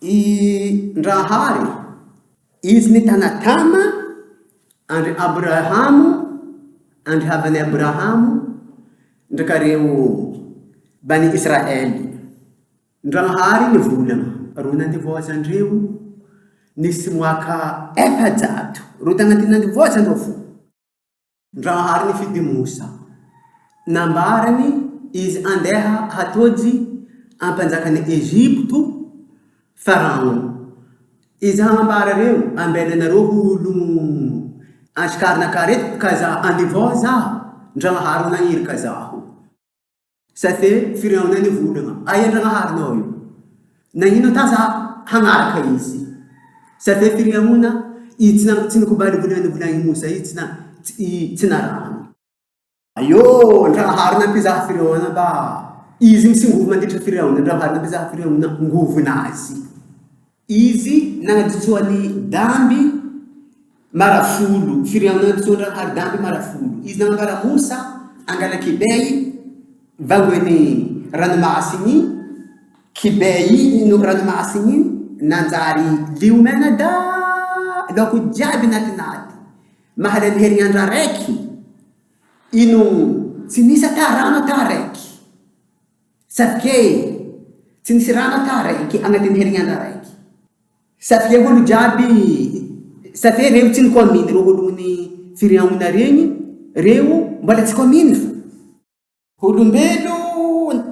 Ndrahary izy nitanatama andry Abrahamo, andry havany Abrahamo ndrakareo Bani Israely. Ndrahary nivolagna ro nandivoazandreo nisy mwaka 1,000 ro tagnaty nandivoazandreo fo. Ndrahary nifidy Mosa nambarany izy andeha hatody ampanjakany Egypto Pharaon. Izy hanambara reo ambelanareo olo anshikarina karety kaza andivoaza Ndrahary naniry kazaho. Satria Firaona nivolagna aia Ndraharinao io nagnino taza hagnaraka izy. Satria Firaona tsy nikobaly volagny Mosa izy tsy narahany. Ayo Ndrahary nampizaha Firaona ba izy misingovo mandritra Firaona. Ndrahary nampizaha Firaona ngovonazy. Izy nagnaditsoany damby marafolo. Firaona nagnaditsoa Ndrahary damby marafolo. Izy nagnambara Mosa angala kibay vangoeny ranomasigny. Kibay no ranomasigny nanjary liomena da laoko jiaby natinaty. Mahalany herinandro araiky ino tsy nisy ata rano ata araiky. Satria tsy nisy rano ata araiky agnatin'ny herinandro araiky. Satria olo jiaby, satria reo tsy nikominy reo olony Firaona regny, reo mbola tsy kominy fo. Olombelo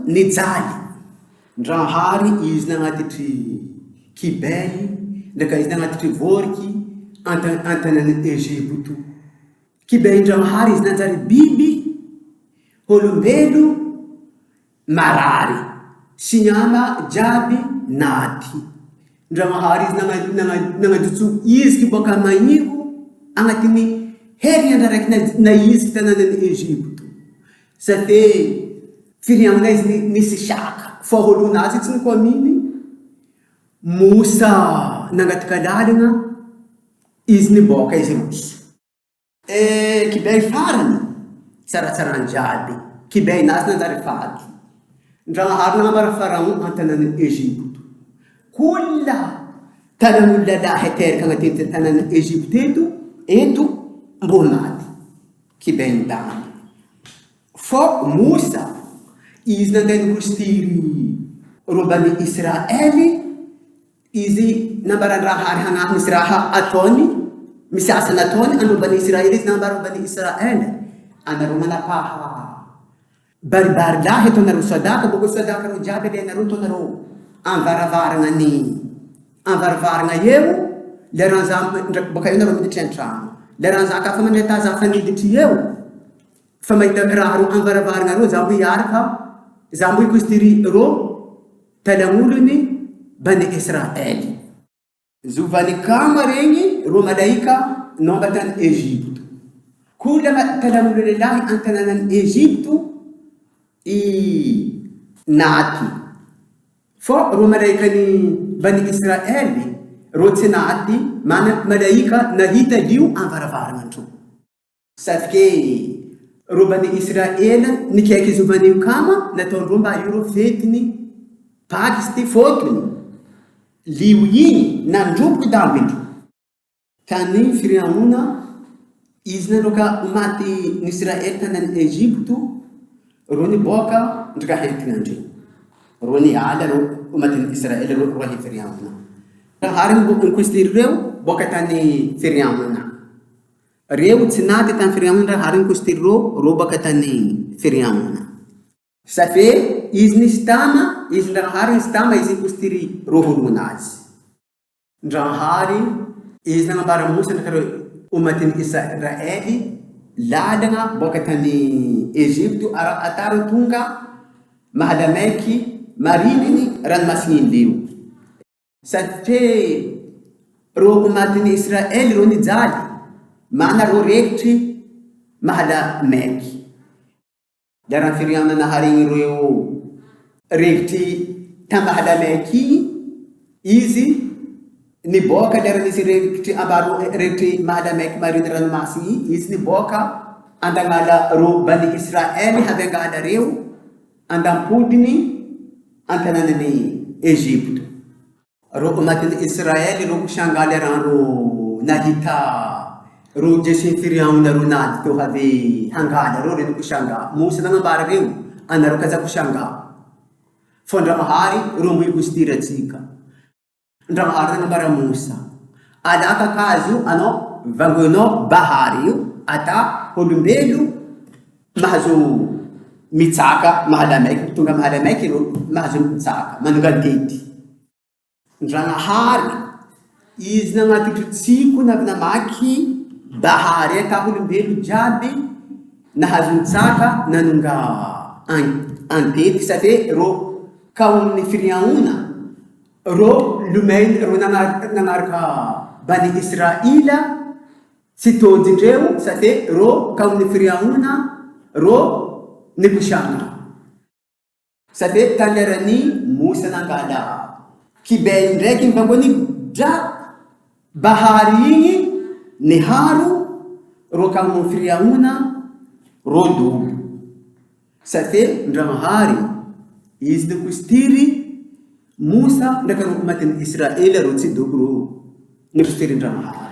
nijaly. Ndrahary izy nagnatitry kibay ndraka izy nagnatitry voriky antanany Egypto. Kibay Ndrahary izy nanjary biby, olombelo marary, sy nyama jiaby naty. Ndrahary izy nagnaditso izy kiboaka magniro agnatin'ny herinandro araiky na izy tanànany Egypto. Satria Firaona izy nisy shaka fa olonazy tsy nikominy. Mosa nangataky lalagna izy niboaka izy roso. Kibay farany tsaratsarany jiaby, kibay nazy nanjary faty. Ndrahary nagnambara Pharaon antanany Egypto. Kola tanan'olo lalahy teraka agnatin'ny tanàny Egypto eto mbo naty kibay ndany. Fa Mosa izy nandeha nikosiry ro Bani Israely, izy nambara Ndrahary hagnahy misy raha ataony, misy asa nataony andro Bani Israely. Izy nambara Bani Israely anareo manapaha baribary lahy ataonareo sadaka, boko sadaka reo jiaby alenareo ataonareo anvaravaragna eo leran'za boka eo nareo miditry an-trano. Leran'za ka fa mandreta za fa niditry eo fa mahita raha ro anvaravaragna reo za mbo hiaraka, za mbo hikosiry ro talan'olony Bani Israely. Zovany kama regny ro malaika nombatany Egypto. Kola talan'olo lelahy antanànany Egypto naty. Fa ro malaikany Bani Israely ro tsy naty, malaika nahita lio anvaravaragna andro. Satria ro Bani Israely nikaiky zovan'io kama nataondreo mba io ro fetiny Pakisty fotony. Lio igny nandroboky dambindro. Tany Firaona izy nandroka maty ny Israely tanany Egypto, ro niboaka ndrika hentinandreo. Ro niala ro maty Israely ro rohy Firaona. Ndrahary nikosiry reo boka tany Firaona. Reo tsy naty tany Firaona. Ndrahary nikosiry ro boka tany Firaona. Satria izy nisy tama, izy Ndrahary nisy tama izy nikosiry ro olonazy. Ndrahary izy nagnambara Mosa ndrakareo umatiny Israely lalagna boka tany Egypto ataro tonga mahalamaiky marininy ranomasigny lio. Satria ro umatiny Israely ro nijaly mana ro rekitry mahalamaiky. Daran'ny Firaona naharigny reo rekitry tamahalamaiky igny, izy niboaka lera nisy rekitry ambaro rekitry mahalamaiky mariny ranomasigny, izy niboaka andangala ro Bani Israely havengala reo andampodiny antanànany Egypto. ro umatin Israeli ro kushangaly raha ro nahita ro Jesu firiaona ro nady teo have hangala ro reno kushanga Musa nagnambara reo anareo kaza kushanga fo Andramahary ro mbo ikositiratsika. Andramahary nagnambara Musa alaka kazo anao vangonao bahary io ata olombelo mahazo mitsaka mahalamaiky tonga mahalamaiky ro mahazo mitsaka manongalitety. Ndranahary izy nagnaty tsiko namaky bahary ata olombelo jiaby nahazo mitsaka nanonga antety satria ro kaomin'ny firiaona ro lumainy ro nanaraka bani Israila tsy todindreo satria ro kaomin'ny firiaona ro niposanga satria talerany Musa nangala kibay ndraiky mivangony dra bahary igny niharo ro kaomin'ny firiaona ro dobo satria Ndramahary izy nikositiry Musa ndraiky ro matin'ny Israela ro tsy dobo ro nikositiry Ndramahary.